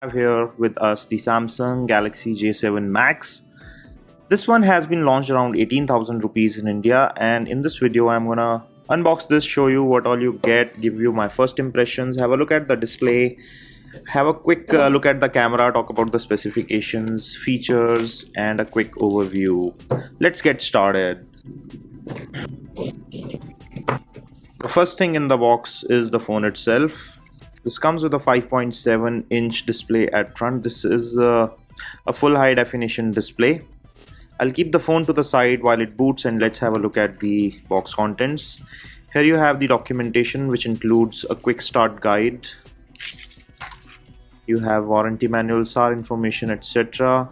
Have here with us the Samsung Galaxy J7 Max. This one has been launched around 18,000 rupees in India, and in this video I'm gonna unbox this, show you what all you get, give you my first impressions, have a look at the display, have a quick look at the camera, talk about the specifications, features, and a quick overview. Let's get started. The first thing in the box is the phone itself. This comes with a 5.7-inch display at front. This is a full high definition display. I'll keep the phone to the side while it boots, and let's have a look at the box contents. Here you have the documentation, which includes a quick start guide. You have warranty manual, SAR information, etc.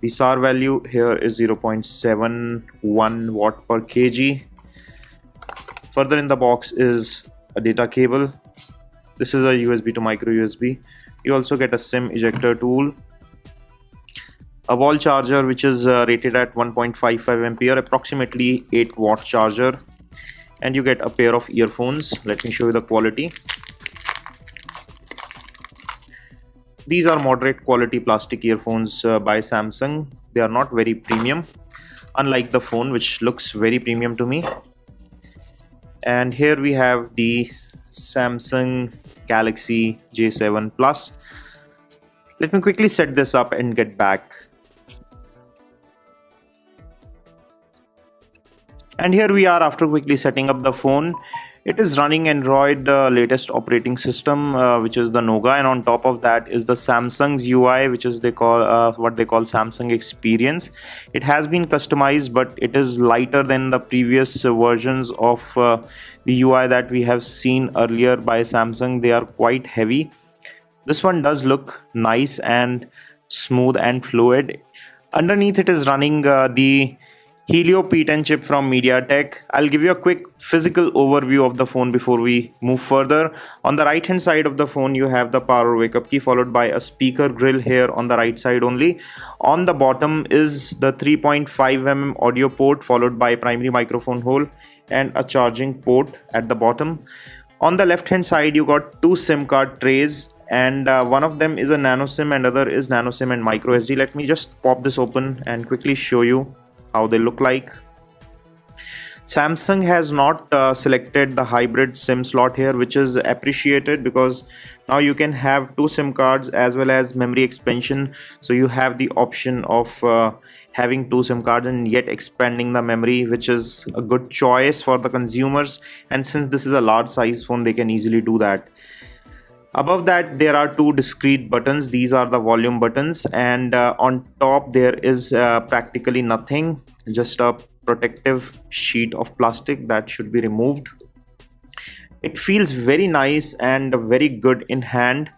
The SAR value here is 0.71 watt per kg. Further in the box is a data cable. This is a USB to micro USB. You also get a SIM ejector tool, a wall charger which is rated at 1.55 ampere, approximately 8 watt charger, and you get a pair of earphones. Let me show you the quality. These are moderate quality plastic earphones by Samsung. They are not very premium, unlike the phone, which looks very premium to me. And here we have the Samsung Galaxy J7 Plus. Let me quickly set this up and get back. And here we are after quickly setting up the phone. It is running Android latest operating system, which is the Nougat, and on top of that is the Samsung's UI, which is what they call Samsung Experience. It has been customized, but it is lighter than the previous versions of the UI that we have seen earlier by Samsung. They are quite heavy. This one does look nice and smooth and fluid. Underneath it is running the Helio P10 chip from MediaTek. I'll give you a quick physical overview of the phone before we move further. On the right hand side of the phone you have the power wake up key, followed by a speaker grill here on the right side only. On the bottom is the 3.5mm audio port, followed by primary microphone hole and a charging port at the bottom. On the left hand side you got two SIM card trays, and one of them is a nano SIM and other is nano SIM and micro SD. Let me just pop this open and quickly show you how they look like. Samsung has not selected the hybrid SIM slot here, which is appreciated because now you can have two SIM cards as well as memory expansion. So you have the option of having two SIM cards and yet expanding the memory, which is a good choice for the consumers, and since this is a large size phone they can easily do that. Above that there are two discrete buttons. These are the volume buttons, and on top there is practically nothing, just a protective sheet of plastic that should be removed. It feels very nice and very good in hand.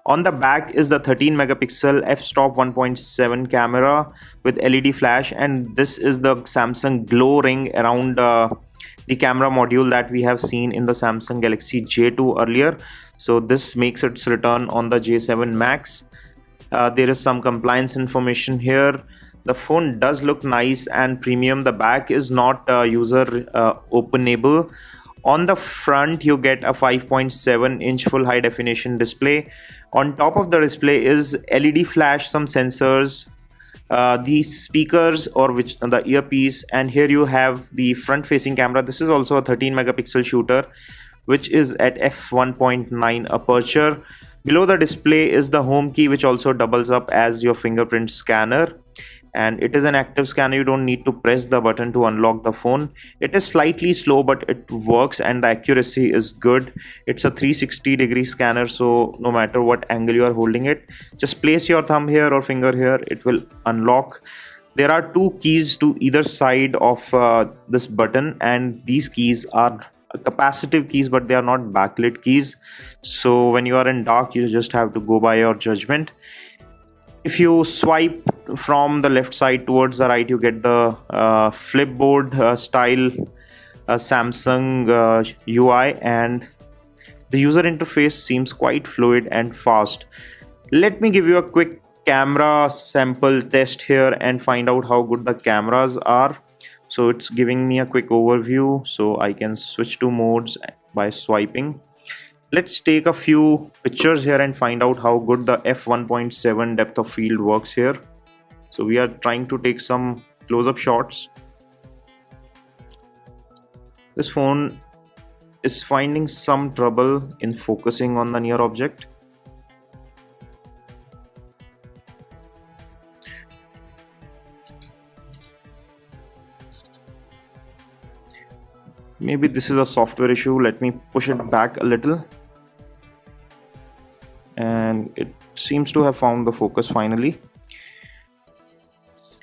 On the back is the 13 megapixel f-stop 1.7 camera with LED flash, and this is the Samsung glow ring around the camera module that we have seen in the Samsung Galaxy J2 earlier. So this makes its return on the J7 Max. There is some compliance information here. The phone does look nice and premium. The back is not user openable. On the front you get a 5.7-inch full high definition display. On top of the display is LED flash, some sensors, the speakers or the earpiece, and here you have the front facing camera. This is also a 13 megapixel shooter which is at f1.9 aperture. Below the display is the home key, which also doubles up as your fingerprint scanner, and it is an active scanner. You don't need to press the button to unlock the phone. It is slightly slow, but it works and the accuracy is good. It's a 360-degree scanner, so no matter what angle you are holding it, just place your thumb here or finger here, it will unlock. There are two keys to either side of this button, and these keys are capacitive keys, but they are not backlit keys. So when you are in dark you just have to go by your judgment. If you swipe from the left side towards the right, you get the flipboard style Samsung UI, and the user interface seems quite fluid and fast. Let me give you a quick camera sample test here and find out how good the cameras are. So it's giving me a quick overview, so I can switch to modes by swiping. Let's take a few pictures here and find out how good the f1.7 depth of field works here. So we are trying to take some close-up shots. This phone is finding some trouble in focusing on the near object. Maybe this is a software issue. Let me push it back a little. And it seems to have found the focus finally.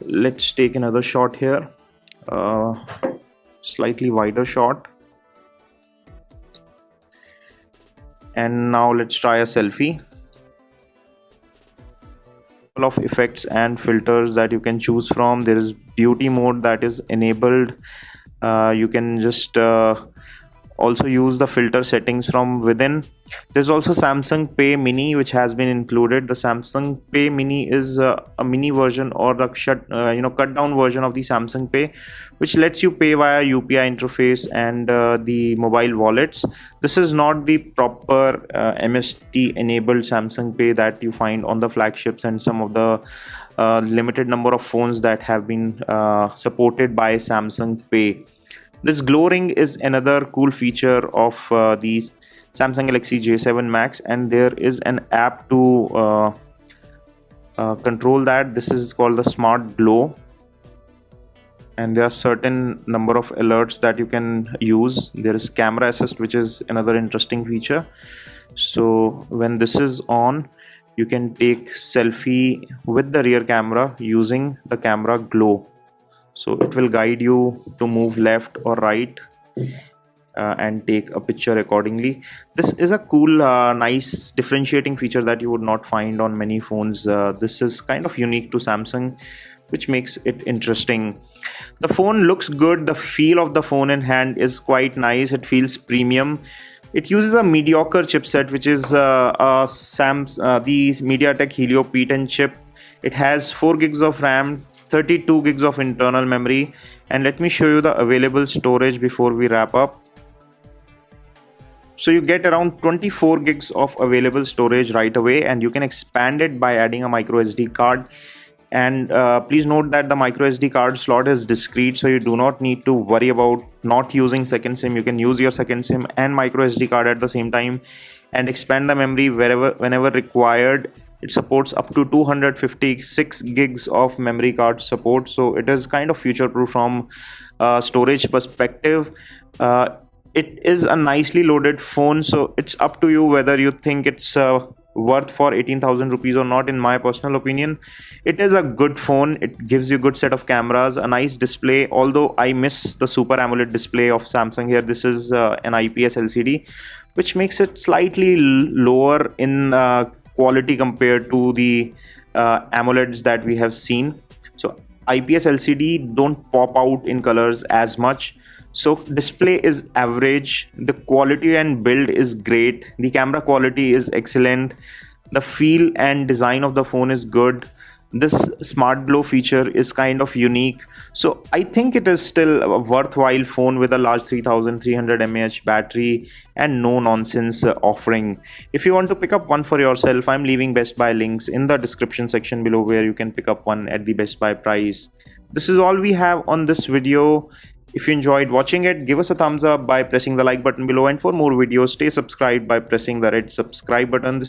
Let's take another shot here. Slightly wider shot. And now let's try a selfie. Couple of effects and filters that you can choose from. There is beauty mode that is enabled. You can just also use the filter settings from within. There's also Samsung Pay Mini, which has been included. The Samsung Pay Mini is a mini version, or the cut down version of the Samsung Pay, which lets you pay via UPI interface and the mobile wallets. This is not the proper MST enabled Samsung Pay that you find on the flagships and some of the limited number of phones that have been supported by Samsung Pay. This glow ring is another cool feature of the Samsung Galaxy J7 Max, and there is an app to control that. This is called the Smart Glow, and there are certain number of alerts that you can use. There is camera assist, which is another interesting feature. So when this is on, you can take selfie with the rear camera using the camera glow. So it will guide you to move left or right and take a picture accordingly. This is a cool, nice differentiating feature that you would not find on many phones. This is kind of unique to Samsung, which makes it interesting. The phone looks good. The feel of the phone in hand is quite nice. It feels premium. It uses a mediocre chipset, which is the MediaTek Helio P10 chip. It has 4 gigs of RAM, 32 gigs of internal memory, and let me show you the available storage before we wrap up. So you get around 24 gigs of available storage right away, and you can expand it by adding a micro SD card. And please note that the micro SD card slot is discrete, so you do not need to worry about not using second SIM. You can use your second SIM and micro SD card at the same time and expand the memory whenever required. It supports up to 256 gigs of memory card support, so it is kind of future proof from storage perspective. It is a nicely loaded phone, so it's up to you whether you think it's worth for 18,000 rupees or not. In my personal opinion, it is a good phone. It gives you good set of cameras, a nice display, although I miss the Super AMOLED display of Samsung here. This is an IPS LCD, which makes it slightly lower in quality compared to the AMOLEDs that we have seen. So IPS LCD don't pop out in colors as much, so display is average. The quality and build is great. The camera quality is excellent. The feel and design of the phone is good. This smart glow feature is kind of unique, so I think it is still a worthwhile phone with a large 3300 mAh battery and no nonsense offering. If you want to pick up one for yourself, I'm leaving Best Buy links in the description section below where you can pick up one at the Best Buy price. This is all we have on this video. If you enjoyed watching it, give us a thumbs up by pressing the like button below, and for more videos, stay subscribed by pressing the red subscribe button.